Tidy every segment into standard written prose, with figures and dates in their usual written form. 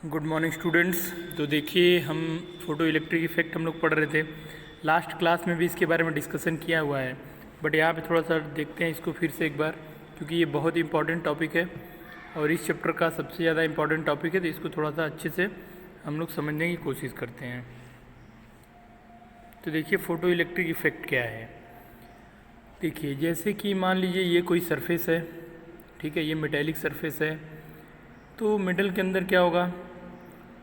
Good morning students. तो देखिए, हम फोटो इलेक्ट्रिक इफेक्ट हम लोग पढ़ रहे थे। लास्ट क्लास में भी इसके बारे में डिस्कशन किया हुआ है, बट यहाँ पे थोड़ा सा देखते हैं इसको फिर से एक बार, क्योंकि ये बहुत ही इंपॉर्टेंट टॉपिक है और इस चैप्टर का सबसे ज़्यादा इंपॉर्टेंट टॉपिक है। तो इसको थोड़ा सा अच्छे से हम लोग समझने की कोशिश करते हैं। तो देखिए, फ़ोटो इलेक्ट्रिक इफेक्ट क्या है। देखिए, जैसे कि मान लीजिए ये कोई सरफेस है, ठीक है, ये मेटेलिक सरफेस है। तो मेटल के अंदर क्या होगा,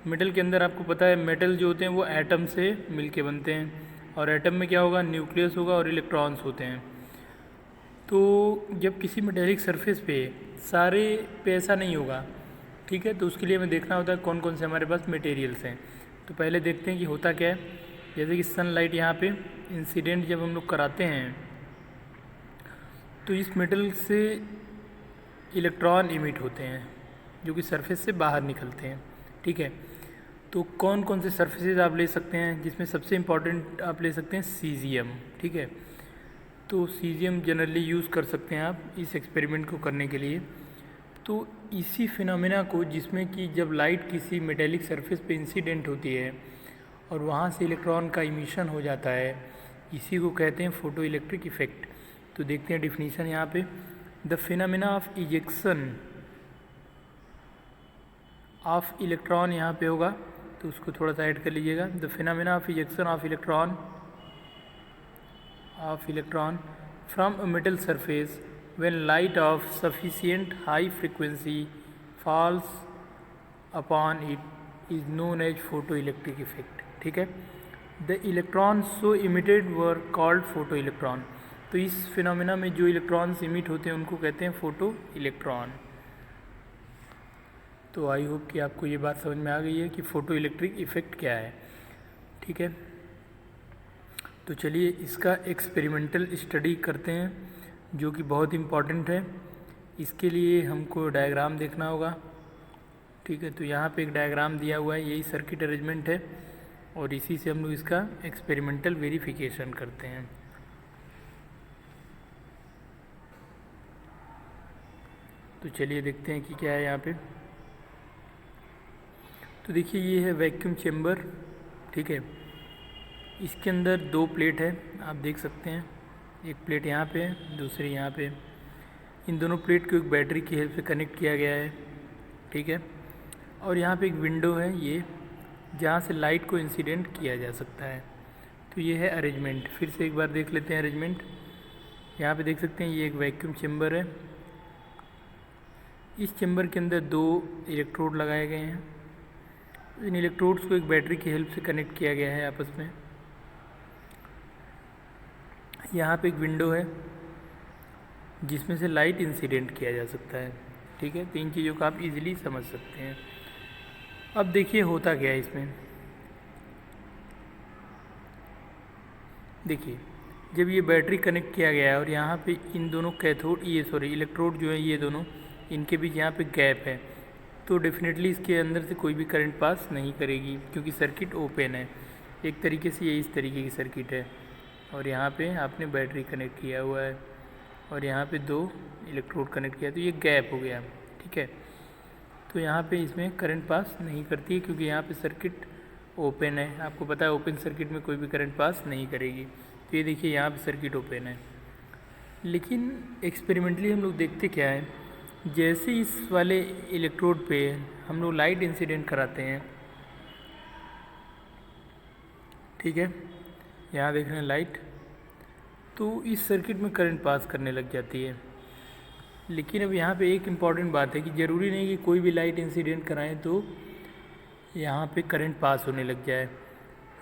मेटल के अंदर आपको पता है मेटल जो होते हैं वो एटम से मिलके बनते हैं, और एटम में क्या होगा, न्यूक्लियस होगा और इलेक्ट्रॉन्स होते हैं। तो जब किसी मेटेलिक सरफेस पे सारे पे ऐसा नहीं होगा, ठीक है, तो उसके लिए हमें देखना होता है कौन कौन से हमारे पास मटेरियल्स हैं। तो पहले देखते हैं कि होता क्या है। जैसे कि सनलाइट यहाँ पे इंसिडेंट जब हम लोग कराते हैं तो इस मेटल से इलेक्ट्रॉन इमिट होते हैं जो कि सरफेस से बाहर निकलते हैं, ठीक है। तो कौन कौन से सरफेसेज आप ले सकते हैं, जिसमें सबसे इम्पॉर्टेंट आप ले सकते हैं सीज़ियम, ठीक है। तो सीज़ियम जनरली यूज़ कर सकते हैं आप इस एक्सपेरिमेंट को करने के लिए। तो इसी फिनोमेना को, जिसमें कि जब लाइट किसी मेटेलिक सरफेस पे इंसिडेंट होती है और वहाँ से इलेक्ट्रॉन का इमिशन हो जाता है, इसी को कहते हैं फोटो इलेक्ट्रिक इफेक्ट। तो देखते हैं डिफिनीशन यहाँ पे। The phenomena of ejection of electron यहाँ पे होगा, तो उसको थोड़ा सा ऐड कर लीजिएगा। The phenomena of ejection of electron from a metal surface when light of sufficient high frequency falls upon it is known as photo electric effect, ठीक है। The electron so emitted were called photo electron. तो इस phenomena में जो electrons emit होते हैं उनको कहते हैं फोटो इलेक्ट्रॉन। तो आई होप कि आपको ये बात समझ में आ गई है कि फ़ोटो इलेक्ट्रिक इफ़ेक्ट क्या है, ठीक है। तो चलिए इसका एक्सपेरिमेंटल स्टडी करते हैं, जो कि बहुत इम्पॉर्टेंट है। इसके लिए हमको डायग्राम देखना होगा, ठीक है। तो यहाँ पे एक डायग्राम दिया हुआ है, यही सर्किट अरेंजमेंट है और इसी से हम लोग इसका एक्सपेरिमेंटल वेरिफिकेशन करते हैं। तो चलिए देखते हैं कि क्या है यहाँ पे। तो देखिए, ये है वैक्यूम चेम्बर, ठीक है। इसके अंदर दो प्लेट है, आप देख सकते हैं। एक प्लेट यहाँ पे है, दूसरी यहाँ पे। इन दोनों प्लेट को एक बैटरी की हेल्प से कनेक्ट किया गया है, ठीक है। और यहाँ पे एक विंडो है ये, जहाँ से लाइट को इंसिडेंट किया जा सकता है। तो ये है अरेंजमेंट। फिर से एक बार देख लेते हैं अरेंजमेंट। यहाँ पे देख सकते हैं ये एक वैक्यूम चेम्बर है। इस चेम्बर के अंदर दो इलेक्ट्रोड लगाए गए हैं। इन इलेक्ट्रोड्स को एक बैटरी की हेल्प से कनेक्ट किया गया है आपस में। यहाँ पे एक विंडो है जिसमें से लाइट इंसिडेंट किया जा सकता है, ठीक है। तो इन चीज़ों को आप इजीली समझ सकते हैं। अब देखिए होता क्या है इसमें। देखिए, जब ये बैटरी कनेक्ट किया गया है और यहाँ पे इन दोनों इलेक्ट्रोड जो है ये दोनों, इनके बीच यहाँ पे गैप है, तो डेफिनेटली इसके अंदर से कोई भी करंट पास नहीं करेगी, क्योंकि सर्किट ओपन है। एक तरीके से ये इस तरीके की सर्किट है और यहाँ पे आपने बैटरी कनेक्ट किया हुआ है और यहाँ पे दो इलेक्ट्रोड कनेक्ट किया, तो ये गैप हो गया, ठीक है। तो यहाँ पे इसमें करंट पास नहीं करती है, क्योंकि यहाँ पे सर्किट ओपन है। आपको पता है ओपन सर्किट में कोई भी करंट पास नहीं करेगी। तो ये देखिए, यहाँ पे सर्किट ओपन है। लेकिन एक्सपेरिमेंटली हम लोग देखते क्या है, जैसे इस वाले इलेक्ट्रोड पे हम लोग लाइट इंसिडेंट कराते हैं, ठीक है, यहाँ देख रहे हैं लाइट, तो इस सर्किट में करंट पास करने लग जाती है। लेकिन अब यहाँ पे एक इम्पॉर्टेंट बात है कि ज़रूरी नहीं कि कोई भी लाइट इंसिडेंट कराएं तो यहाँ पे करंट पास होने लग जाए।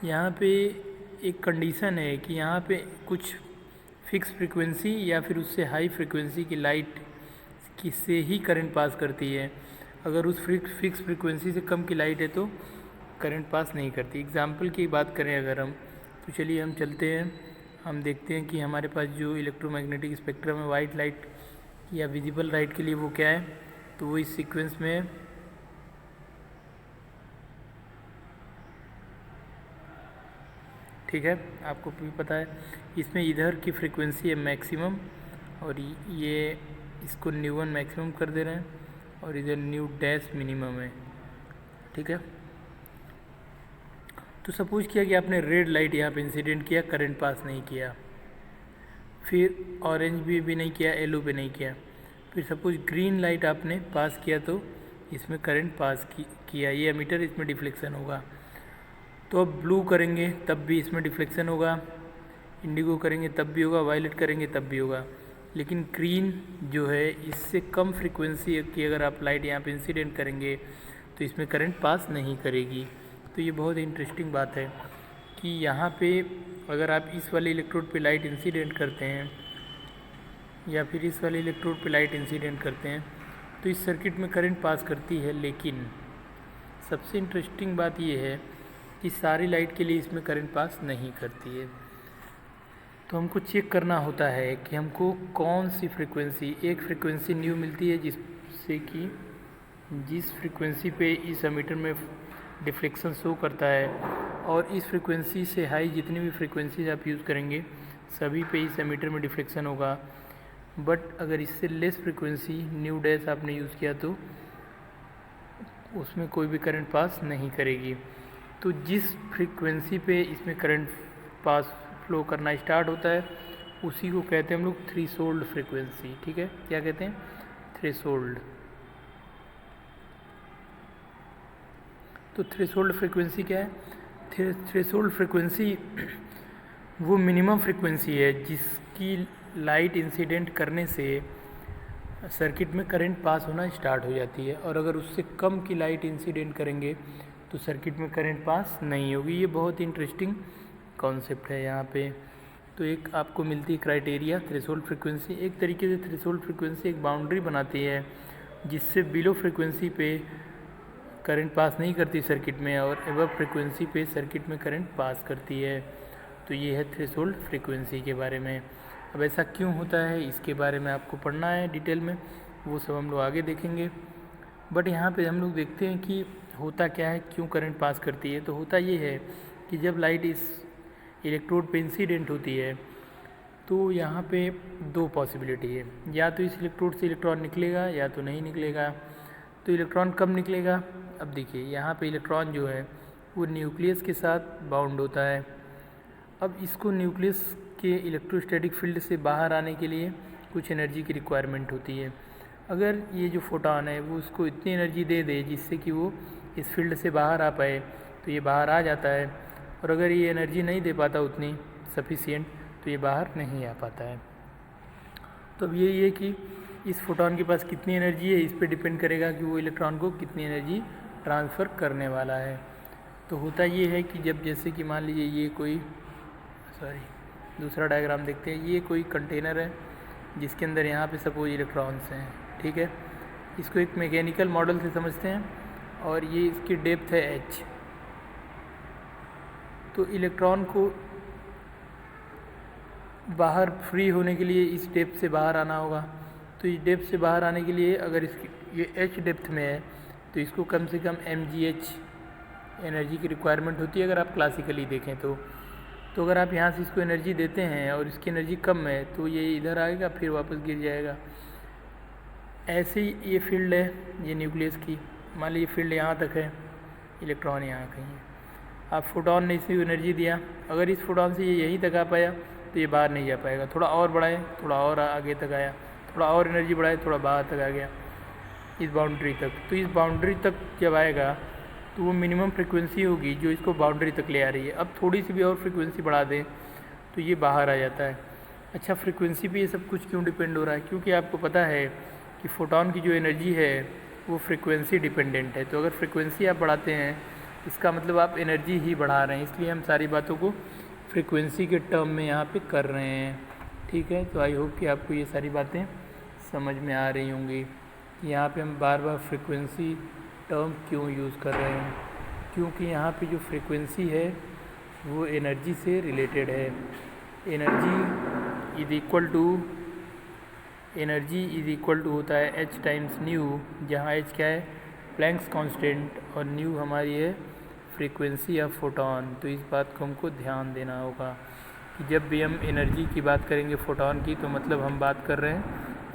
यहाँ पे एक कंडीशन है कि यहाँ पे कुछ फिक्स फ्रीक्वेंसी या फिर उससे हाई फ्रीक्वेंसी की लाइट से ही करंट पास करती है। अगर उस फिक्स फ्रीक्वेंसी से कम की लाइट है तो करंट पास नहीं करती। एग्जाम्पल की बात करें अगर हम, तो चलिए हम चलते हैं, हम देखते हैं कि हमारे पास जो इलेक्ट्रोमैग्नेटिक स्पेक्ट्रम है वाइट लाइट या विजिबल लाइट के लिए वो क्या है। तो वो इस सीक्वेंस में है, ठीक है, आपको भी पता है। इसमें इधर की फ्रीक्वेंसी है मैक्सिमम और ये इसको न्यू वन मैक्सिमम कर दे रहे हैं और इधर न्यू डैश मिनिमम है, ठीक है। तो सपोज किया कि आपने रेड लाइट यहाँ पे इंसिडेंट किया, करंट पास नहीं किया, फिर ऑरेंज भी नहीं किया, येलो भी नहीं किया, फिर सपोज ग्रीन लाइट आपने पास किया तो इसमें करंट पास किया, ये एमीटर, इसमें डिफ्लेक्शन होगा। तो अब ब्लू करेंगे तब भी इसमें डिफ्लेक्शन होगा, इंडिगो करेंगे तब भी होगा, वायलेट करेंगे तब भी होगा। लेकिन ग्रीन जो है इससे कम फ्रीक्वेंसी की अगर आप लाइट यहाँ पे इंसिडेंट करेंगे तो इसमें करंट पास नहीं करेगी। तो ये बहुत इंटरेस्टिंग बात है कि यहाँ पे अगर आप इस वाले इलेक्ट्रोड पे लाइट इंसिडेंट करते हैं या फिर इस वाले इलेक्ट्रोड पे लाइट इंसिडेंट करते हैं तो इस सर्किट में करंट पास करती है। लेकिन सबसे इंटरेस्टिंग बात ये है कि सारी लाइट के लिए इसमें करंट पास नहीं करती है। तो हमको चेक करना होता है कि हमको कौन सी फ्रीक्वेंसी, एक फ्रीक्वेंसी न्यू मिलती है जिससे कि जिस फ्रीक्वेंसी पे इस एमीटर में डिफ्लेक्शन शो करता है, और इस फ्रीक्वेंसी से हाई जितनी भी फ्रीक्वेंसीज आप यूज़ करेंगे सभी पे इस एमीटर में डिफ्लेक्शन होगा। बट अगर इससे लेस फ्रीक्वेंसी न्यू डैश आपने यूज़ किया तो उसमें कोई भी करंट पास नहीं करेगी। तो जिस फ्रीक्वेंसी पे इसमें करंट पास फ्लो करना स्टार्ट होता है उसी को कहते हैं हम लोग थ्रेशोल्ड फ्रीक्वेंसी। ठीक है, क्या कहते हैं? थ्रेशोल्ड। तो थ्रेशोल्ड फ्रीक्वेंसी क्या है? थ्रेशोल्ड फ्रीक्वेंसी वो मिनिमम फ्रीक्वेंसी है जिसकी लाइट इंसिडेंट करने से सर्किट में करंट पास होना स्टार्ट हो जाती है, और अगर उससे कम की लाइट इंसिडेंट करेंगे तो सर्किट में करंट पास नहीं होगी। ये बहुत इंटरेस्टिंग कॉन्सेप्ट है यहाँ पे। तो एक आपको मिलती है क्राइटेरिया थ्रेशोल्ड फ्रीक्वेंसी। एक तरीके से थ्रेशोल्ड फ्रीक्वेंसी एक बाउंड्री बनाती है जिससे बिलो फ्रीक्वेंसी पे करंट पास नहीं करती सर्किट में, और एबव फ्रीक्वेंसी पे सर्किट में करंट पास करती है। तो ये है थ्रेशोल्ड फ्रीक्वेंसी के बारे में। अब ऐसा क्यों होता है इसके बारे में आपको पढ़ना है डिटेल में, वो सब हम लोग आगे देखेंगे। बट यहाँ पे हम लोग देखते हैं कि होता क्या है, क्यों करंट पास करती है। तो होता ये है कि जब लाइट इस इलेक्ट्रोड पे इंसिडेंट होती है तो यहाँ पे दो पॉसिबिलिटी है, या तो इस इलेक्ट्रोड से इलेक्ट्रॉन निकलेगा या तो नहीं निकलेगा। तो इलेक्ट्रॉन कब निकलेगा? अब देखिए यहाँ पे इलेक्ट्रॉन जो है वो न्यूक्लियस के साथ बाउंड होता है। अब इसको न्यूक्लियस के इलेक्ट्रोस्टैटिक फील्ड से बाहर आने के लिए कुछ एनर्जी की रिक्वायरमेंट होती है। अगर ये जो फोटॉन है वो उसको इतनी एनर्जी दे दे जिससे कि वो इस फील्ड से बाहर आ पाए तो ये बाहर आ जाता है, और अगर ये एनर्जी नहीं दे पाता उतनी सफिशिएंट तो ये बाहर नहीं आ पाता है। तो अब यही है कि इस फोटॉन के पास कितनी एनर्जी है इस पे डिपेंड करेगा कि वो इलेक्ट्रॉन को कितनी एनर्जी ट्रांसफ़र करने वाला है। तो होता ये है कि जब जैसे कि मान लीजिए ये कोई दूसरा डायग्राम देखते हैं, ये कोई कंटेनर है जिसके अंदर यहाँ पे सपोज इलेक्ट्रॉन्स हैं। ठीक है, इसको एक मैकेनिकल मॉडल से समझते हैं, और ये इसकी डेप्थ है h। तो इलेक्ट्रॉन को बाहर फ्री होने के लिए इस डेप्थ से बाहर आना होगा। तो इस डेप्थ से बाहर आने के लिए अगर इसकी ये h डेप्थ में है तो इसको कम से कम mgh एनर्जी की रिक्वायरमेंट होती है अगर आप क्लासिकली देखें तो। अगर आप यहाँ से इसको एनर्जी देते हैं और इसकी एनर्जी कम है तो ये इधर आएगा फिर वापस गिर जाएगा। ऐसे ही ये फील्ड है ये न्यूक्लियस की, मान लीजिए फील्ड यहाँ तक है, इलेक्ट्रॉन यहाँ कहीं है। आप फोटॉन ने इसी एनर्जी दिया, अगर इस फोटॉन से ये यहीं तक आ पाया तो ये बाहर नहीं जा पाएगा। थोड़ा और बढ़ाए, थोड़ा और आगे तक आया, थोड़ा और एनर्जी बढ़ाए, थोड़ा बाहर तक आ गया इस बाउंड्री तक। तो इस बाउंड्री तक जब आएगा तो वो मिनिमम फ्रीक्वेंसी होगी जो इसको बाउंड्री तक ले आ रही है। अब थोड़ी सी भी और फ्रीक्वेंसी बढ़ा दें तो ये बाहर आ जाता है। अच्छा, फ्रीक्वेंसी पे ये सब कुछ क्यों डिपेंड हो रहा है? क्योंकि आपको पता है कि फोटॉन की जो एनर्जी है वो फ्रीक्वेंसी डिपेंडेंट है। तो अगर फ्रीक्वेंसी आप बढ़ाते हैं इसका मतलब आप एनर्जी ही बढ़ा रहे हैं, इसलिए हम सारी बातों को फ्रीक्वेंसी के टर्म में यहाँ पे कर रहे हैं। ठीक है, तो आई होप कि आपको ये सारी बातें समझ में आ रही होंगी। यहाँ पे हम बार बार फ्रीक्वेंसी टर्म क्यों यूज़ कर रहे हैं, क्योंकि यहाँ पे जो फ्रीक्वेंसी है वो एनर्जी से रिलेटेड है। एनर्जी इज़ इक्वल टू होता है h टाइम्स न्यू, जहाँ h क्या है? प्लैंक्स कांस्टेंट, और न्यू हमारी है फ्रीक्वेंसी ऑफ फोटॉन। तो इस बात को हमको ध्यान देना होगा कि जब भी हम एनर्जी की बात करेंगे फोटॉन की तो मतलब हम बात कर रहे हैं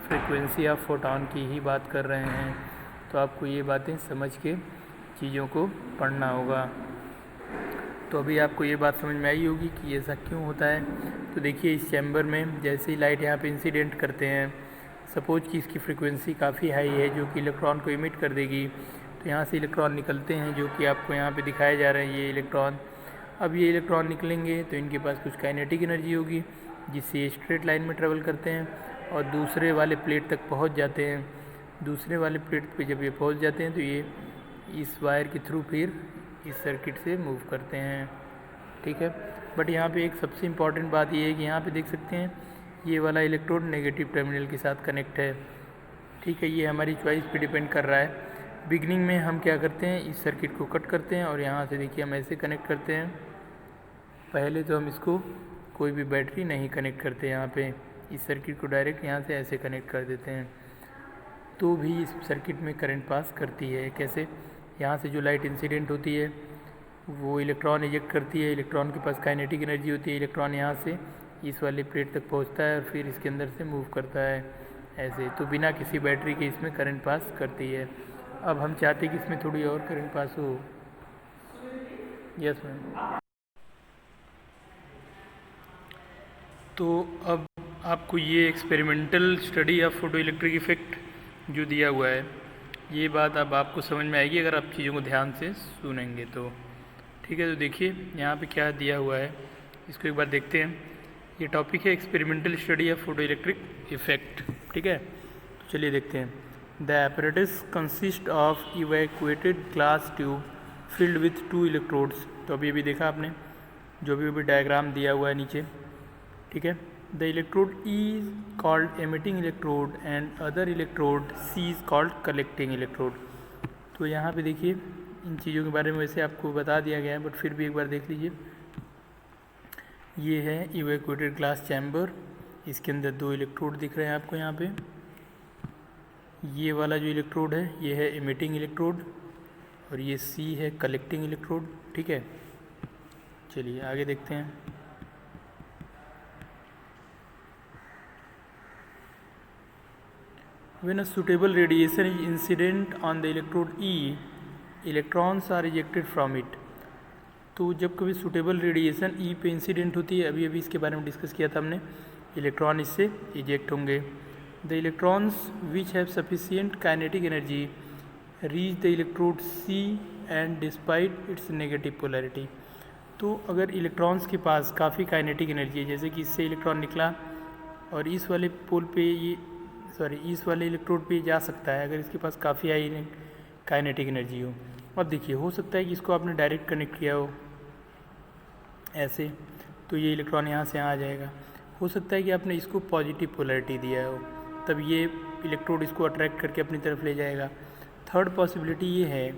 फ्रीक्वेंसी ऑफ फोटॉन की ही बात कर रहे हैं। तो आपको ये बातें समझ के चीज़ों को पढ़ना होगा। तो अभी आपको ये बात समझ में आई होगी कि ऐसा क्यों होता है। तो देखिए इस चैम्बर में जैसे ही लाइट यहाँ पे इंसिडेंट करते हैं, सपोज कि इसकी फ्रीक्वेंसी काफ़ी हाई है जो कि इलेक्ट्रॉन को इमिट कर देगी, तो यहाँ से इलेक्ट्रॉन निकलते हैं जो कि आपको यहाँ पे दिखाए जा रहे हैं ये इलेक्ट्रॉन। अब ये इलेक्ट्रॉन निकलेंगे तो इनके पास कुछ काइनेटिक एनर्जी होगी जिससे ये स्ट्रेट लाइन में ट्रेवल करते हैं और दूसरे वाले प्लेट तक पहुँच जाते हैं। दूसरे वाले प्लेट पे जब ये पहुँच जाते हैं तो ये इस वायर के थ्रू फिर इस सर्किट से मूव करते हैं, ठीक है। बट यहाँ पे एक सबसे इम्पॉर्टेंट बात ये है कि यहाँ पे देख सकते हैं ये वाला इलेक्ट्रोड नेगेटिव टर्मिनल के साथ कनेक्ट है, ठीक है। ये हमारी चॉइस पे डिपेंड कर रहा है। बिगनिंग में हम क्या करते हैं, इस सर्किट को कट करते हैं और यहाँ से देखिए हम ऐसे कनेक्ट करते हैं। पहले तो हम इसको कोई भी बैटरी नहीं कनेक्ट करते, यहाँ पे इस सर्किट को डायरेक्ट यहाँ से ऐसे कनेक्ट कर देते हैं, तो भी इस सर्किट में करंट पास करती है। कैसे, यहाँ से जो लाइट इंसिडेंट होती है वो इलेक्ट्रॉन इजेक्ट करती है, इलेक्ट्रॉन के पास काइनेटिक एनर्जी होती है, इलेक्ट्रॉन यहाँ से इस वाले प्लेट तक पहुँचता है और फिर इसके अंदर से मूव करता है ऐसे, तो बिना किसी बैटरी के इसमें करंट पास करती है। अब हम चाहते हैं कि इसमें थोड़ी और करंट पास हो। Yes ma'am. तो अब आपको ये experimental study of photo electric effect जो दिया हुआ है, ये बात अब आपको समझ में आएगी अगर आप चीज़ों को ध्यान से सुनेंगे तो, ठीक है। तो देखिए यहाँ पे क्या दिया हुआ है, इसको एक बार देखते हैं। ये टॉपिक है experimental study of photo electric effect, ठीक है। तो चलिए देखते हैं। The apparatus consist of evacuated glass tube filled with 2 electrodes. तो अभी देखा आपने जो भी डायग्राम दिया हुआ है नीचे, ठीक है। The electrode E is called emitting electrode and other electrode C is called collecting electrode. तो यहाँ पे देखिए इन चीज़ों के बारे में वैसे आपको बता दिया गया है, बट फिर भी एक बार देख लीजिए। ये है इवैक्यूएटेड ग्लास चैम्बर, इसके अंदर 2 इलेक्ट्रोड दिख रहे हैं आपको यहाँ पे। ये वाला जो इलेक्ट्रोड है ये है एमिटिंग इलेक्ट्रोड और ये C है कलेक्टिंग इलेक्ट्रोड, ठीक है। चलिए आगे देखते हैं। When a suitable radiation is incident on the electrode E, electrons are ejected from it। तो जब कभी सुटेबल रेडिएशन E पे इंसिडेंट होती है, अभी इसके बारे में डिस्कस किया था हमने, इलेक्ट्रॉन इससे इजेक्ट होंगे। The electrons which have sufficient kinetic energy reach the electrode C and despite its negative polarity. तो अगर इलेक्ट्रॉन्स के पास काफ़ी काइनेटिक एनर्जी है, जैसे कि इससे इलेक्ट्रॉन निकला और इस वाले पोल पे इस वाले इलेक्ट्रोड पे जा सकता है अगर इसके पास काफ़ी हाई काइनेटिक एनर्जी हो। अब देखिए हो सकता है कि इसको आपने डायरेक्ट कनेक्ट किया हो ऐसे, तो ये इलेक्ट्रॉन यहाँ से यहाँ आ जाएगा। हो सकता है कि आपने इसको पॉजिटिव पोलैरिटी दिया हो, तब ये इलेक्ट्रोड इसको अट्रैक्ट करके अपनी तरफ ले जाएगा। थर्ड पॉसिबिलिटी ये है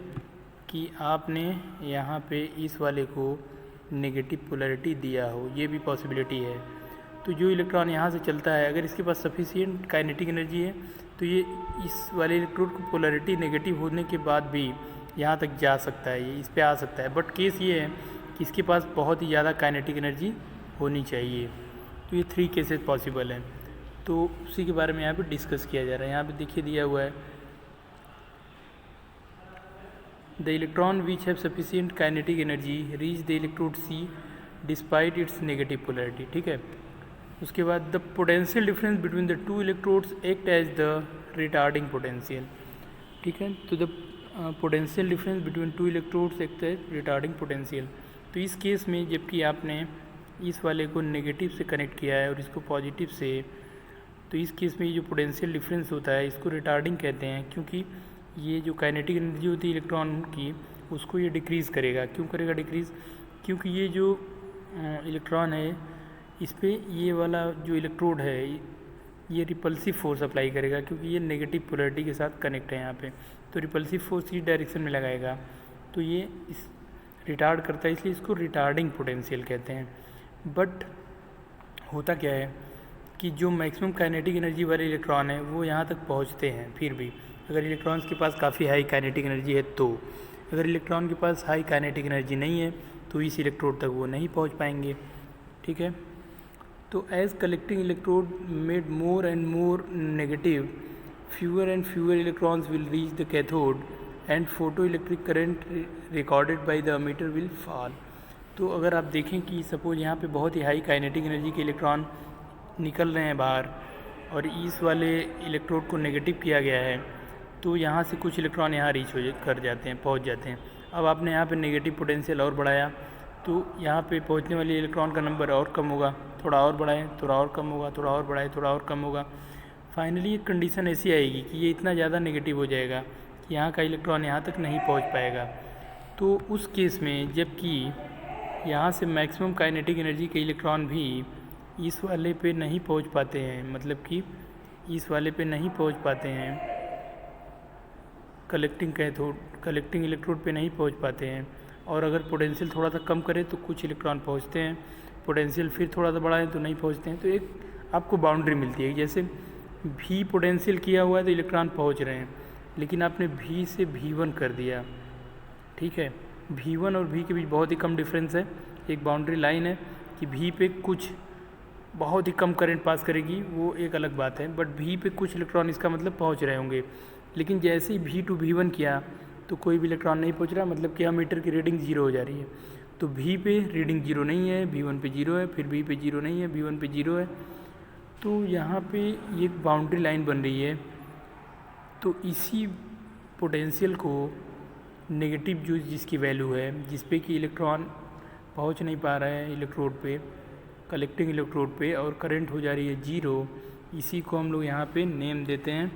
कि आपने यहाँ पे इस वाले को नेगेटिव पोलैरिटी दिया हो, ये भी पॉसिबिलिटी है। तो जो इलेक्ट्रॉन यहाँ से चलता है अगर इसके पास सफिशिएंट काइनेटिक एनर्जी है तो ये इस वाले इलेक्ट्रोड को पोलैरिटी नेगेटिव होने के बाद भी यहाँ तक जा सकता है, ये इस पे आ सकता है। बट केस ये है कि इसके पास बहुत ही ज़्यादा काइनेटिक एनर्जी होनी चाहिए। तो ये 3 केसेस पॉसिबल हैं, तो उसी के बारे में यहाँ पे डिस्कस किया जा रहा है। यहाँ पे देखिए दिया हुआ है the electron which have sufficient kinetic energy reach the electrode C despite its negative polarity, ठीक है। उसके बाद the potential difference between the 2 electrodes act as the retarding potential, ठीक है। तो the potential difference between 2 electrodes act as retarding potential. तो इस case में जबकि आपने इस वाले को नेगेटिव से कनेक्ट किया है और इसको पॉजिटिव से, तो इस केस में ये जो पोटेंशियल डिफरेंस होता है इसको रिटार्डिंग कहते हैं, क्योंकि ये जो काइनेटिक एनर्जी होती है इलेक्ट्रॉन की उसको ये डिक्रीज़ करेगा। क्यों करेगा डिक्रीज़? क्योंकि ये जो इलेक्ट्रॉन है इस पे ये वाला जो इलेक्ट्रोड है ये रिपल्सिव फोर्स अप्लाई करेगा, क्योंकि ये नेगेटिव पोलैरिटी के साथ कनेक्ट है यहाँ पे, तो रिपल्सिव फोर्स इस डायरेक्शन में लगाएगा, तो ये इस रिटार्ड करता है, इसलिए इसको रिटार्डिंग पोटेंशियल कहते हैं। बट होता क्या है कि जो मैक्सिमम काइनेटिक एनर्जी वाले इलेक्ट्रॉन है वो यहाँ तक पहुँचते हैं, फिर भी अगर इलेक्ट्रॉन्स के पास काफ़ी हाई काइनेटिक एनर्जी है तो। अगर इलेक्ट्रॉन के पास हाई काइनेटिक एनर्जी नहीं है तो इस इलेक्ट्रोड तक वो नहीं पहुँच पाएंगे, ठीक है। तो as collecting electrode made more and more negative, fewer and fewer electrons will reach the cathode and photo electric current recorded by the ammeter will fall. तो अगर आप देखें कि सपोज यहाँ पे बहुत ही हाई काइनेटिक एनर्जी के इलेक्ट्रॉन निकल रहे हैं बाहर और इस वाले इलेक्ट्रोड को नेगेटिव किया गया है, तो यहाँ से कुछ इलेक्ट्रॉन यहाँ रीच कर जाते हैं, पहुँच जाते हैं। अब आपने यहाँ पे नेगेटिव पोटेंशियल और बढ़ाया तो यहाँ पे पहुँचने वाले इलेक्ट्रॉन का नंबर और कम होगा, थोड़ा और बढ़ाएं थोड़ा और कम होगा, थोड़ा और बढ़ाएं थोड़ा और कम होगा। फाइनली एक कंडीशन ऐसी आएगी कि ये इतना ज़्यादा नेगेटिव हो जाएगा कि यहाँ का इलेक्ट्रॉन यहाँ तक नहीं पहुँच पाएगा। तो उस केस में जबकि यहाँ से मैक्सिमम काइनेटिक एनर्जी के इलेक्ट्रॉन भी इस वाले पे नहीं पहुँच पाते हैं, मतलब कि इस वाले पे नहीं पहुँच पाते हैं, कलेक्टिंग इलेक्ट्रोड पे नहीं पहुँच पाते हैं। और अगर पोटेंशियल थोड़ा सा कम करें तो कुछ इलेक्ट्रॉन पहुँचते हैं, पोटेंशियल फिर थोड़ा सा बढ़ाएं तो नहीं पहुँचते हैं। तो एक आपको बाउंड्री मिलती है, जैसे V पोटेंशियल किया हुआ है तो इलेक्ट्रॉन पहुँच रहे हैं, लेकिन आपने V से V1 कर दिया, ठीक है। V1 और V के बीच बहुत ही कम डिफरेंस है, एक बाउंड्री लाइन है कि V पे कुछ बहुत ही कम करंट पास करेगी, वो एक अलग बात है, बट V पे कुछ इलेक्ट्रॉन इसका मतलब पहुंच रहे होंगे। लेकिन जैसे ही V to V1 किया तो कोई भी इलेक्ट्रॉन नहीं पहुंच रहा, मतलब कि मीटर की रीडिंग 0 हो जा रही है। तो V पे रीडिंग 0 नहीं है, V1 पे 0 है, फिर V पे 0 नहीं है, V1 पे 0 है। तो यहाँ पे एक बाउंड्री लाइन बन रही है। तो इसी पोटेंशियल को नेगेटिव जो जिसकी वैल्यू है, जिस पे कि इलेक्ट्रॉन पहुंच नहीं पा रहा है इलेक्ट्रोड पे, कलेक्टिंग इलेक्ट्रोड पे, और करंट हो जा रही है 0, इसी को हम लोग यहाँ पे नेम देते हैं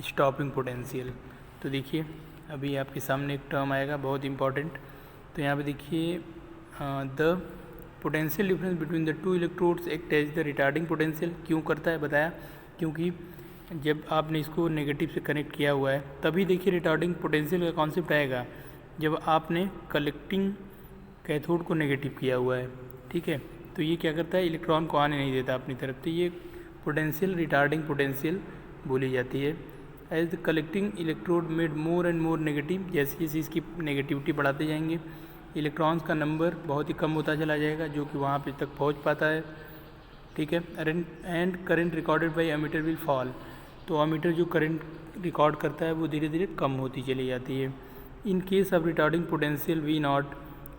स्टॉपिंग पोटेंशियल। तो देखिए अभी आपके सामने एक टर्म आएगा बहुत इंपॉर्टेंट। तो यहाँ पे देखिए the potential difference between the two electrodes act as the retarding potential. क्यों करता है बताया, क्योंकि जब आपने इसको नेगेटिव से कनेक्ट किया हुआ है तभी देखिए रिटार्डिंग पोटेंशियल का कॉन्सेप्ट आएगा, जब आपने कलेक्टिंग कैथोड को नेगेटिव किया हुआ है, ठीक है। तो ये क्या करता है, इलेक्ट्रॉन को आने नहीं देता अपनी तरफ, तो ये पोटेंशियल रिटार्डिंग पोटेंशियल बोली जाती है। As the collecting electrode made more and more negative, जैसे जैसे इसकी नेगेटिविटी बढ़ाते जाएंगे इलेक्ट्रॉन्स का नंबर बहुत ही कम होता चला जाएगा जो कि वहाँ पे तक पहुँच पाता है, ठीक है। And current recorded by ammeter will fall. तो एमीटर जो करंट रिकॉर्ड करता है वो धीरे धीरे कम होती चली जाती है। In case of retarding potential V naught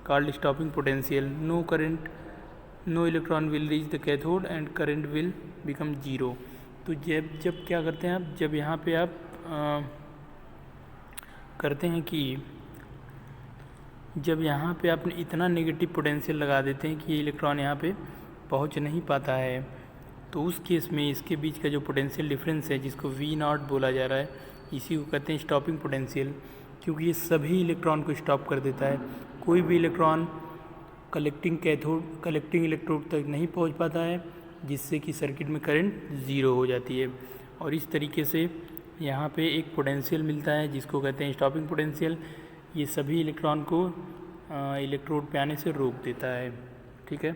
called stopping potential, no current no electron will reach the cathode and current will become 0। तो जब क्या करते हैं आप, जब यहाँ पे आप करते हैं कि जब यहाँ पे आपने इतना नेगेटिव पोटेंशियल लगा देते हैं कि इलेक्ट्रॉन यहाँ पे पहुँच नहीं पाता है, तो उस केस में इसके बीच का जो पोटेंशियल डिफरेंस है जिसको V नॉट बोला जा रहा है, इसी को कहते हैं स्टॉपिंग पोटेंशियल, क्योंकि ये सभी इलेक्ट्रॉन को स्टॉप कर देता है। कोई भी इलेक्ट्रॉन कलेक्टिंग इलेक्ट्रोड तक नहीं पहुंच पाता है, जिससे कि सर्किट में करंट 0 हो जाती है। और इस तरीके से यहाँ पे एक पोटेंशियल मिलता है जिसको कहते हैं स्टॉपिंग पोटेंशियल, ये सभी इलेक्ट्रॉन को इलेक्ट्रोड पे आने से रोक देता है, ठीक है।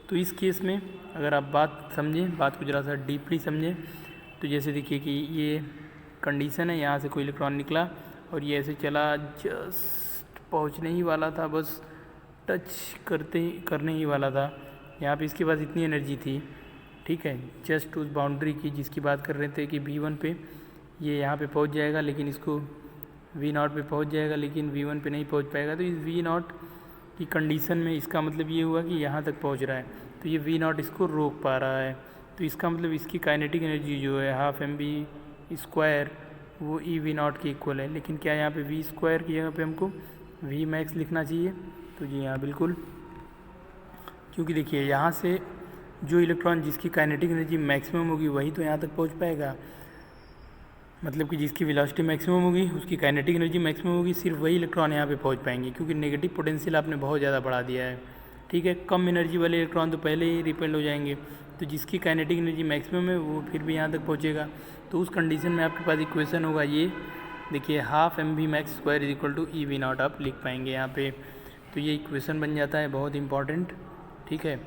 तो इस केस में अगर आप बात समझें, बात को ज़रा सा डीपली समझें, तो जैसे देखिए कि ये कंडीशन है, यहाँ से कोई इलेक्ट्रॉन निकला और ये ऐसे चला, जस्ट पहुँचने ही वाला था, बस टच करने ही वाला था। यहाँ पे इसके पास इतनी एनर्जी थी, ठीक है, जस्ट उस बाउंड्री की जिसकी बात कर रहे थे कि V1 पे ये यहाँ पे पहुँच जाएगा, लेकिन इसको V नॉट पे पहुँच जाएगा, लेकिन V1 पे नहीं पहुँच पाएगा। तो इस V नॉट की कंडीशन में इसका मतलब ये हुआ कि यहाँ तक पहुँच रहा है, तो ये V नॉट इसको रोक पा रहा है। तो इसका मतलब इसकी काइनेटिक एनर्जी जो है ½ वो EV नॉट के इक्वल है। लेकिन क्या यहाँ पे V² की जगह पे हमको V मैक्स लिखना चाहिए? तो जी हाँ, बिल्कुल, क्योंकि देखिए यहाँ से जो इलेक्ट्रॉन जिसकी काइनेटिक एनर्जी मैक्सिमम होगी वही तो यहाँ तक पहुँच पाएगा, मतलब कि जिसकी वेलोसिटी मैक्सिमम होगी उसकी काइनेटिक एनर्जी मैक्सिमम होगी, सिर्फ वही इलेक्ट्रॉन यहाँ पे पहुँच पाएंगे, क्योंकि नेगेटिव पोटेंशियल आपने बहुत ज़्यादा बढ़ा दिया है, ठीक है। कम एनर्जी वाले इलेक्ट्रॉन तो पहले ही रिपेल हो जाएंगे, तो जिसकी काइनेटिक एनर्जी मैक्सिमम है वो फिर भी यहाँ तक पहुँचेगा। तो उस कंडीशन में आपके पास इक्वेशन होगा ये, देखिए ½ mv² = EV नॉट आप लिख पाएंगे यहाँ पे। तो ये इक्वेशन बन जाता है, बहुत इंपॉर्टेंट, ठीक है।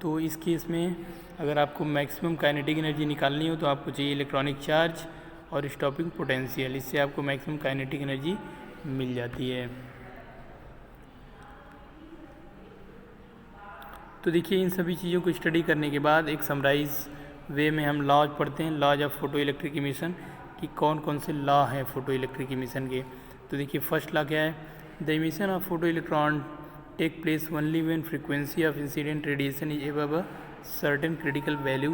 तो इस केस में अगर आपको मैक्सिमम काइनेटिक एनर्जी निकालनी हो तो आपको चाहिए इलेक्ट्रॉनिक चार्ज और स्टॉपिंग पोटेंशियल, इससे आपको मैक्सिमम काइनेटिक एनर्जी मिल जाती है। तो देखिए इन सभी चीज़ों को स्टडी करने के बाद एक समराइज वे में हम लॉज पढ़ते हैं, laws of photo electric emission, कि कौन कौन से लॉ हैं फोटो इलेक्ट्रिक इमिशन के। तो देखिए फर्स्ट लॉ क्या है, the emission of photo electron take place only when frequency of incident radiation is above a certain critical value.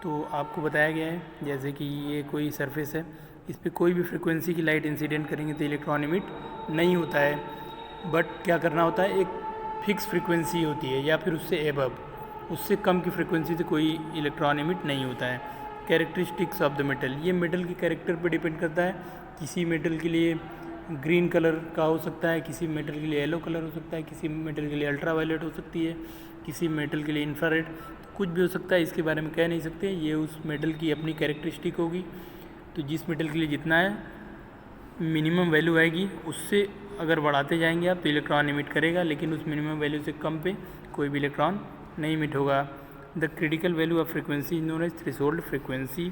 तो आपको बताया गया है जैसे कि ये कोई सरफेस है, इस पर कोई भी फ्रीक्वेंसी की लाइट इंसिडेंट करेंगे तो इलेक्ट्रॉन इमिट नहीं होता है, बट क्या करना होता है, एक फिक्स फ्रीक्वेंसी होती है या फिर उससे एबव, उससे कम की फ्रीक्वेंसी से कोई इलेक्ट्रॉन इमिट नहीं होता है। कैरेक्टरिस्टिक्स ऑफ द मेटल, ये मेटल के कैरेक्टर पर डिपेंड करता है। किसी मेटल के लिए ग्रीन कलर का हो सकता है, किसी मेटल के लिए येलो कलर हो सकता है, किसी मेटल के लिए अल्ट्रावायलेट हो सकती है, किसी मेटल के लिए इंफ्रारेड, कुछ भी हो सकता है, इसके बारे में कह नहीं सकते, ये उस मेटल की अपनी कैरेक्टरिस्टिक होगी। तो जिस मेटल के लिए जितना है मिनिमम वैल्यू आएगी, उससे अगर बढ़ाते जाएंगे आप तो इलेक्ट्रॉन इमिट करेगा, लेकिन उस मिनिमम वैल्यू से कम पे कोई भी इलेक्ट्रॉन नहीं इमिट होगा। The critical value of frequency is known as threshold frequency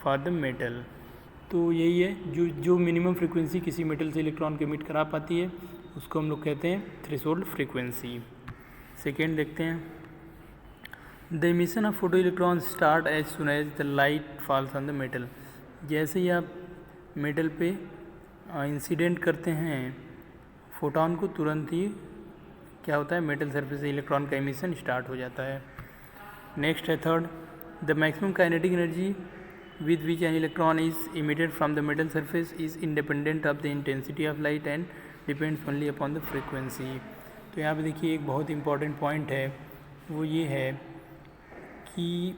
for the metal. तो यही है, जो मिनिमम फ्रीक्वेंसी किसी मेटल से इलेक्ट्रॉन को इमिट करा पाती है उसको हम लोग कहते हैं थ्रेशोल्ड फ्रीक्वेंसी। सेकेंड देखते हैं, the emission of photo electron start as soon as the light falls on the metal. जैसे ही आप मेटल पे इंसिडेंट करते हैं फोटॉन को, तुरंत ही क्या होता है, मेटल सरफेस से इलेक्ट्रॉन का इमिशन स्टार्ट हो जाता है। नेक्स्ट है third, the maximum kinetic energy with which an electron is emitted from the metal surface is independent of the intensity of light and depends only upon the frequency। तो यहाँ पे देखिए एक बहुत इंपॉर्टेंट पॉइंट है, वो ये है कि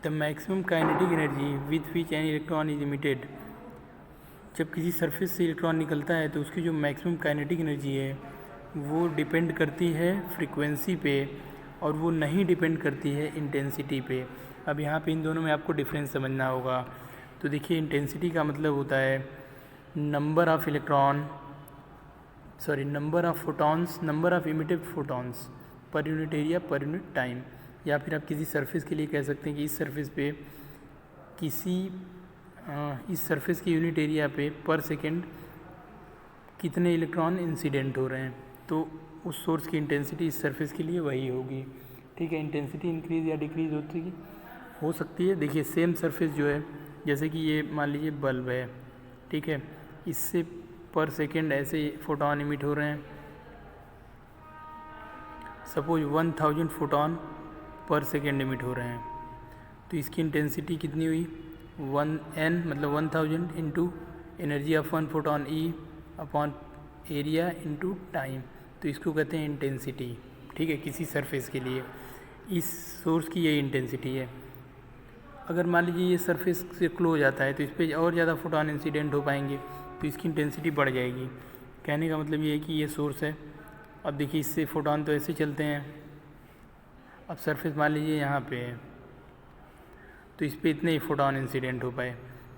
the maximum kinetic energy with which an electron is emitted, जब किसी सरफेस से इलेक्ट्रॉन निकलता है तो उसकी जो मैक्सिमम काइनेटिक एनर्जी है वो डिपेंड करती है फ्रीक्वेंसी पे, और वो नहीं डिपेंड करती है इंटेंसिटी पे। अब यहाँ पे इन दोनों में आपको डिफरेंस समझना होगा। तो देखिए इंटेंसिटी का मतलब होता है number of photons, number of emitted photons per unit area per unit time. या फिर आप किसी सरफेस के लिए कह सकते हैं कि इस सरफेस पे इस सरफेस के यूनिट एरिया पे पर सेकेंड कितने इलेक्ट्रॉन इंसिडेंट हो रहे हैं, तो उस सोर्स की इंटेंसिटी इस सरफेस के लिए वही होगी। ठीक है, इंटेंसिटी इंक्रीज़ या डिक्रीज़ हो सकती है। देखिए सेम सरफेस जो है, जैसे कि ये मान लीजिए बल्ब है, ठीक है, इससे पर सेकेंड ऐसे फोटॉन इमिट हो रहे हैं, सपोज 1000 फोटॉन पर सेकेंड इमिट हो रहे हैं, तो इसकी इंटेंसिटी कितनी हुई, 1n मतलब 1000 into energy of 1 photon E upon area into time. तो इसको कहते हैं इंटेंसिटी। ठीक है, किसी सरफेस के लिए इस सोर्स की यही इंटेंसिटी है। अगर मान लीजिए ये सरफेस से क्लोज आता है तो इस पर और ज़्यादा फोटॉन इंसिडेंट हो पाएंगे, तो इसकी इंटेंसिटी बढ़ जाएगी। कहने का मतलब ये है कि ये सोर्स है। अब देखिए इससे फोटॉन तो ऐसे चलते हैं, अब सरफेस मान लीजिए यहाँ पे है तो इस पर इतने ही फोटॉन इंसिडेंट हो पाए,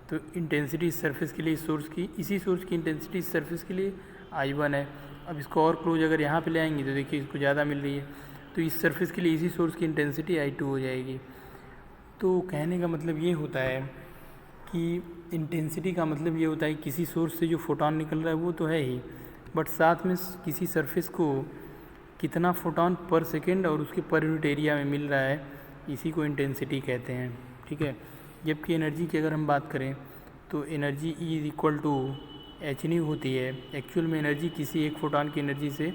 तो इंटेंसिटी इस सरफेस के लिए इस सोर्स की, इसी सोर्स की इंटेंसिटी इस सरफेस के लिए I1 है। अब इसको और क्लोज अगर यहाँ पे ले आएंगे तो देखिए इसको ज़्यादा मिल रही है, तो इस सरफेस के लिए इसी सोर्स की इंटेंसिटी I2 हो जाएगी। तो कहने का मतलब ये होता है कि इंटेंसिटी का मतलब ये होता है किसी सोर्स से जो फोटॉन निकल रहा है वो तो है ही, बट साथ में किसी सरफेस को कितना फोटॉन पर सेकेंड और उसके पर यूनिट एरिया में मिल रहा है, इसी को इंटेंसिटी कहते हैं। ठीक है, जबकि एनर्जी की अगर हम बात करें तो energy E is equal to h होती है। एक्चुअल में एनर्जी किसी एक फोटॉन की एनर्जी से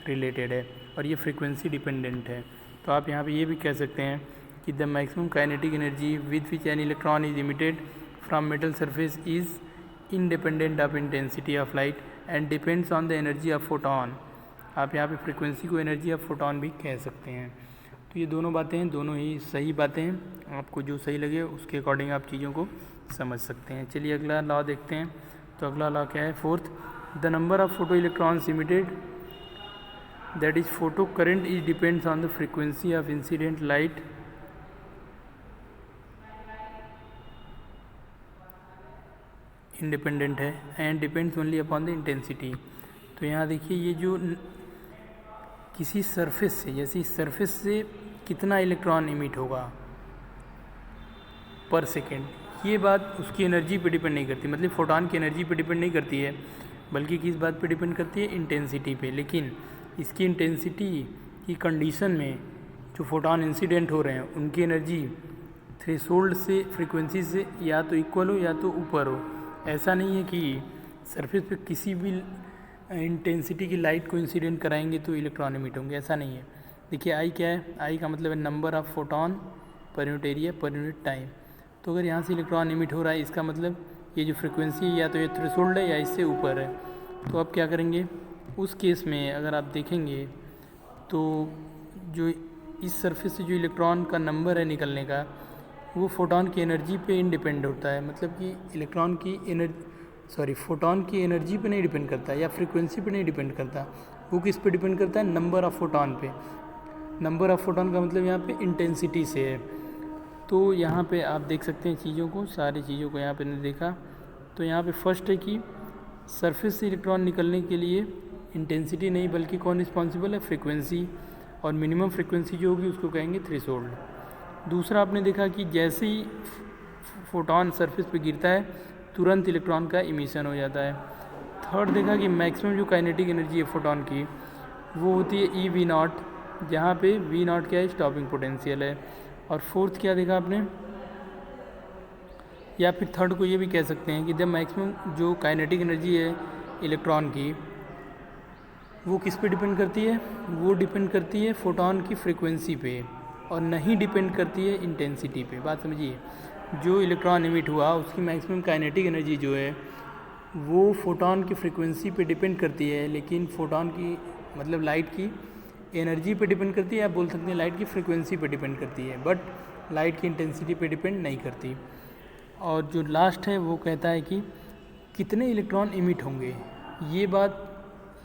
रिलेटेड है और ये फ्रीक्वेंसी डिपेंडेंट है। तो आप यहाँ पे ये भी कह सकते हैं कि the maximum kinetic energy with which an electron is emitted from metal surface is independent of intensity of light and depends on the energy of photon. आप यहाँ पे फ्रीक्वेंसी को एनर्जी ऑफ फोटॉन भी कह सकते हैं। तो ये दोनों बातें हैं, दोनों ही सही बातें हैं, आपको जो सही लगे उसके अकॉर्डिंग आप चीज़ों को समझ सकते हैं। चलिए अगला लॉ देखते हैं। तो अगला लॉ क्या है, fourth, the number of photo electrons emitted that is photo current is depends on the frequency of incident light independent है and depends only upon the intensity. तो यहाँ देखिए ये जो किसी सरफेस से, जैसे इस सरफेस से कितना इलेक्ट्रॉन इमिट होगा पर सेकेंड, ये बात उसकी एनर्जी पे डिपेंड नहीं करती, मतलब फोटॉन की एनर्जी पे डिपेंड नहीं करती है, बल्कि किस बात पे डिपेंड करती है, इंटेंसिटी पे। लेकिन इसकी इंटेंसिटी की कंडीशन में जो फोटॉन इंसिडेंट हो रहे हैं उनकी एनर्जी थ्रेशोल्ड से फ्रीक्वेंसी से या तो इक्वल हो या तो ऊपर हो। ऐसा नहीं है कि सरफेस पे किसी भी इंटेंसिटी की लाइट को इंसिडेंट कराएंगे तो इलेक्ट्रॉन इमिट होंगे, ऐसा नहीं है। देखिए आई क्या है, आई का मतलब है number of photon per unit area per unit time. तो अगर यहाँ से इलेक्ट्रॉन इमिट हो रहा है इसका मतलब ये जो फ्रीक्वेंसी है या तो ये थ्रेशोल्ड है या इससे ऊपर है। तो अब क्या करेंगे, उस केस में अगर आप देखेंगे तो जो इस सरफेस से जो इलेक्ट्रॉन का नंबर है निकलने का वो फोटॉन की एनर्जी पे इंडिपेंड होता है। मतलब कि इलेक्ट्रॉन की फोटॉन की एनर्जी पे नहीं डिपेंड करता या फ्रीक्वेंसी पे नहीं डिपेंड करता, वो किस पे डिपेंड करता है, नंबर ऑफ़ फोटॉन पे। नंबर ऑफ़ फोटॉन का मतलब यहाँ पे इंटेंसिटी से है। तो यहाँ पे आप देख सकते हैं चीज़ों को, सारी चीज़ों को यहाँ पे ने देखा। तो यहाँ पे फर्स्ट है कि सरफेस से इलेक्ट्रॉन निकलने के लिए इंटेंसिटी नहीं बल्कि कौन रिस्पॉन्सिबल है, फ्रीक्वेंसी, और मिनिमम फ्रीक्वेंसी जो होगी उसको कहेंगे थ्रेशोल्ड। दूसरा आपने देखा कि जैसे ही फोटॉन सरफेस पे गिरता है तुरंत इलेक्ट्रॉन का इमिशन हो जाता है। थर्ड देखा कि मैक्सिमम जो काइनेटिक एनर्जी है फोटॉन की वो होती है EV0, जहाँ पे V0 क्या है, स्टॉपिंग पोटेंशियल है। और फोर्थ क्या देखा आपने, या फिर थर्ड को ये भी कह सकते हैं कि द मैक्सिमम जो काइनेटिक एनर्जी है इलेक्ट्रॉन की वो किस पे डिपेंड करती है, वो डिपेंड करती है फोटॉन की फ्रीक्वेंसी पे और नहीं डिपेंड करती है इंटेंसिटी पे। बात समझिए, जो इलेक्ट्रॉन इमिट हुआ उसकी मैक्सिमम काइनेटिक एनर्जी जो है वो फोटॉन की फ्रीक्वेंसी पे डिपेंड करती है, लेकिन फोटॉन की मतलब लाइट की एनर्जी पे डिपेंड करती है, आप बोल सकते हैं लाइट की फ्रीक्वेंसी पे डिपेंड करती है, बट लाइट की इंटेंसिटी पे डिपेंड नहीं करती। और जो लास्ट है वो कहता है कि कितने इलेक्ट्रॉन इमिट होंगे, ये बात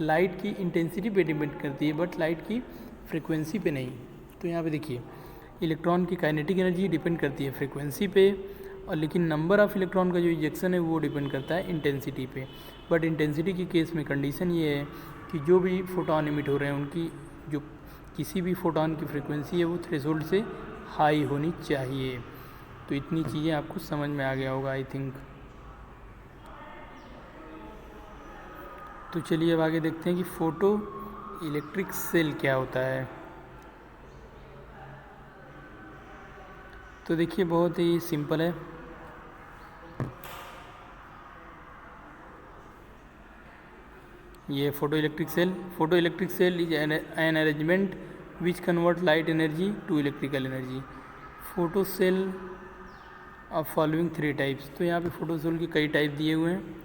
लाइट की इंटेंसिटी पे डिपेंड करती है बट लाइट की फ्रीक्वेंसी पे नहीं। तो यहाँ पे देखिए इलेक्ट्रॉन की काइनेटिक एनर्जी डिपेंड करती है फ्रीक्वेंसी पे, और लेकिन नंबर ऑफ़ इलेक्ट्रॉन का जो इजेक्शन है वो डिपेंड करता है इंटेंसिटी पे। बट इंटेंसिटी की केस में कंडीशन ये है कि जो भी फोटॉन इमिट हो रहे हैं उनकी जो किसी भी फोटॉन की फ्रीक्वेंसी है वो थ्रेशोल्ड से हाई होनी चाहिए। तो इतनी चीज़ें आपको समझ में आ गया होगा आई थिंक। तो चलिए अब आगे देखते हैं कि फ़ोटो इलेक्ट्रिक सेल क्या होता है। तो देखिए बहुत ही सिंपल है। ये photo electric cell is an arrangement which convert light energy to electrical energy. Photo cell of following 3 types. तो यहाँ पे फोटो सेल के कई टाइप दिए हुए हैं,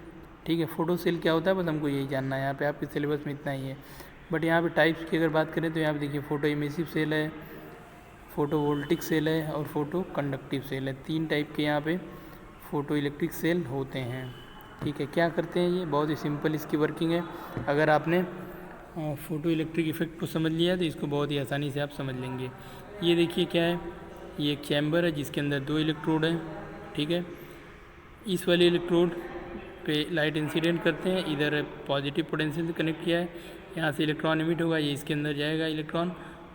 ठीक है। फोटो सेल क्या होता है बस हमको यही जानना है, यहाँ पे आपके सिलेबस में इतना ही है। बट यहाँ पे टाइप्स की अगर बात करें तो यहाँ पे देखिए फोटो इमिसिव सेल है, फोटो वोल्टिक सेल है और फोटो कंडक्टिव सेल है। 3 टाइप के यहाँ पे फोटो इलेक्ट्रिक सेल होते हैं, ठीक है। क्या करते हैं ये, बहुत ही सिंपल इसकी वर्किंग है। अगर आपने फ़ोटो इलेक्ट्रिक इफेक्ट को समझ लिया तो इसको बहुत ही आसानी से आप समझ लेंगे। ये देखिए क्या है, ये एक चैम्बर है जिसके अंदर 2 इलेक्ट्रोड हैं, ठीक है। इस वाले इलेक्ट्रोड पे लाइट इंसिडेंट करते हैं, इधर पॉजिटिव पोटेंशियल से कनेक्ट किया है, यहाँ से इलेक्ट्रॉन इमिट होगा, ये इसके अंदर जाएगा इलेक्ट्रॉन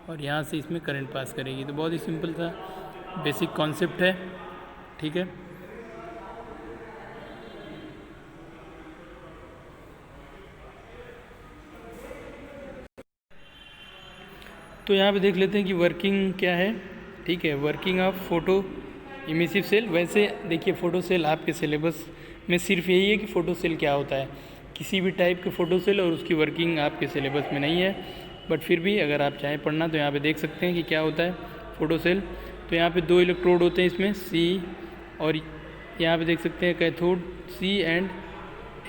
और यहाँ से इसमें करंट पास करेगी। तो बहुत ही सिंपल सा बेसिक कॉन्सेप्ट है, ठीक है। तो यहाँ पे देख लेते हैं कि वर्किंग क्या है, ठीक है। Working of photo emissive cell. वैसे देखिए फ़ोटो सेल आपके सिलेबस में सिर्फ यही है कि फ़ोटो सेल क्या होता है, किसी भी टाइप के फ़ोटो सेल और उसकी वर्किंग आपके सिलेबस में नहीं है। बट फिर भी अगर आप चाहें पढ़ना तो यहाँ पे देख सकते हैं कि क्या होता है फ़ोटो सेल। तो यहाँ पे 2 इलेक्ट्रोड होते हैं इसमें C, और यहाँ पे देख सकते हैं कैथोड C एंड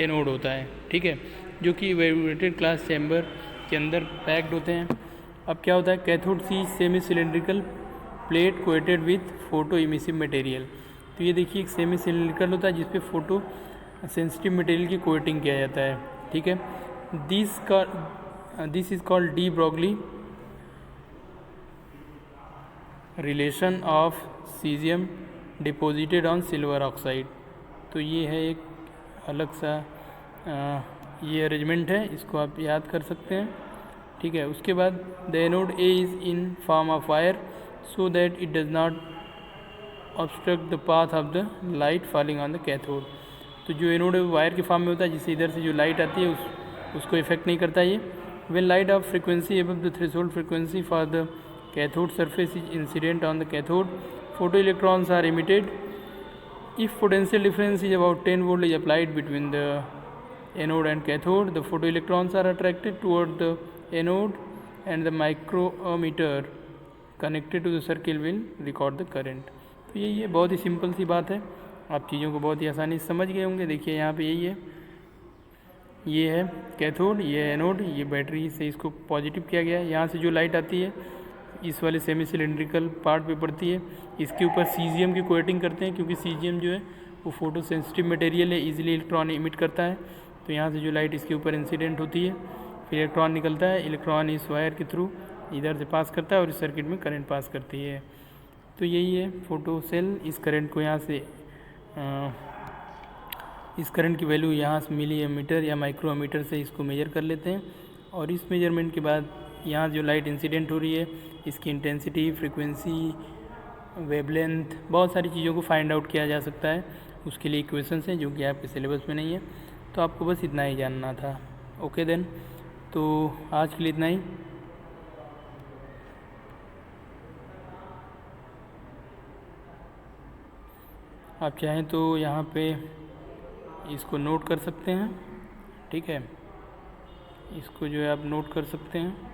एनोड होता है, ठीक है, जो कि इवेपोरेटेड ग्लास चैम्बर के अंदर पैक्ड होते हैं। अब क्या होता है, cathode C semi cylindrical plate coated with photo emissive material. तो ये देखिए एक सेमी सिलेंड्रिकल होता है जिसपे फोटो सेंसिटिव मटेरियल की कोटिंग किया जाता है, ठीक है। This is called de Broglie relation of caesium deposited on silver oxide. तो ये है एक अलग सा ये अरेंजमेंट है, इसको आप याद कर सकते हैं, ठीक है। उसके बाद the anode A is in form of wire so that it does not obstruct the path of the light falling on the cathode। तो जो एनोड है वो वायर के फॉर्म में होता है जिससे इधर से जो लाइट आती है उसको इफेक्ट नहीं करता ये। when light of frequency above the threshold frequency for the cathode surface is incident on the cathode photo electrons are emitted. If potential difference is about 10 volt is applied between the anode and cathode, the photoelectrons are attracted toward the anode and the micrometer connected to the circle will record the current. तो यही है, बहुत ही simple सी बात है, आप चीज़ों को बहुत ही आसानी से समझ गए होंगे। देखिए यहाँ पे यही है, ये है कैथोड, ये है एनोड, ये बैटरी से इसको पॉजिटिव किया गया है। यहाँ से जो लाइट आती है इस वाले सेमी सिलेंड्रिकल पार्ट पे पड़ती है, इसके ऊपर सीजियम की कोटिंग करते हैं, क्योंकि सीजियम जो है वो फोटो सेंसिटिव मटेरियल है, इजीली इलेक्ट्रॉन इमिट करता है। तो यहाँ से जो लाइट इसके ऊपर इंसिडेंट होती है, फिर इलेक्ट्रॉन निकलता है, इलेक्ट्रॉन इस वायर के थ्रू इधर से पास करता है और इस सर्किट में करंट पास करती है। तो यही है फोटो सेल। इस करंट को यहाँ से इस करंट की वैल्यू यहाँ से मिली एमीटर या माइक्रोमीटर से इसको मेजर कर लेते हैं, और इस मेजरमेंट के बाद यहाँ जो लाइट इंसिडेंट हो रही है इसकी इंटेंसिटी, फ्रीक्वेंसी, वेवलेंथ, बहुत सारी चीज़ों को फाइंड आउट किया जा सकता है। उसके लिए इक्वेशंस हैं जो कि आपके सिलेबस में नहीं है, तो आपको बस इतना ही जानना था। ओके देन, तो आज के लिए इतना ही। आप चाहें तो यहाँ पे इसको नोट कर सकते हैं, ठीक है, इसको जो है आप नोट कर सकते हैं।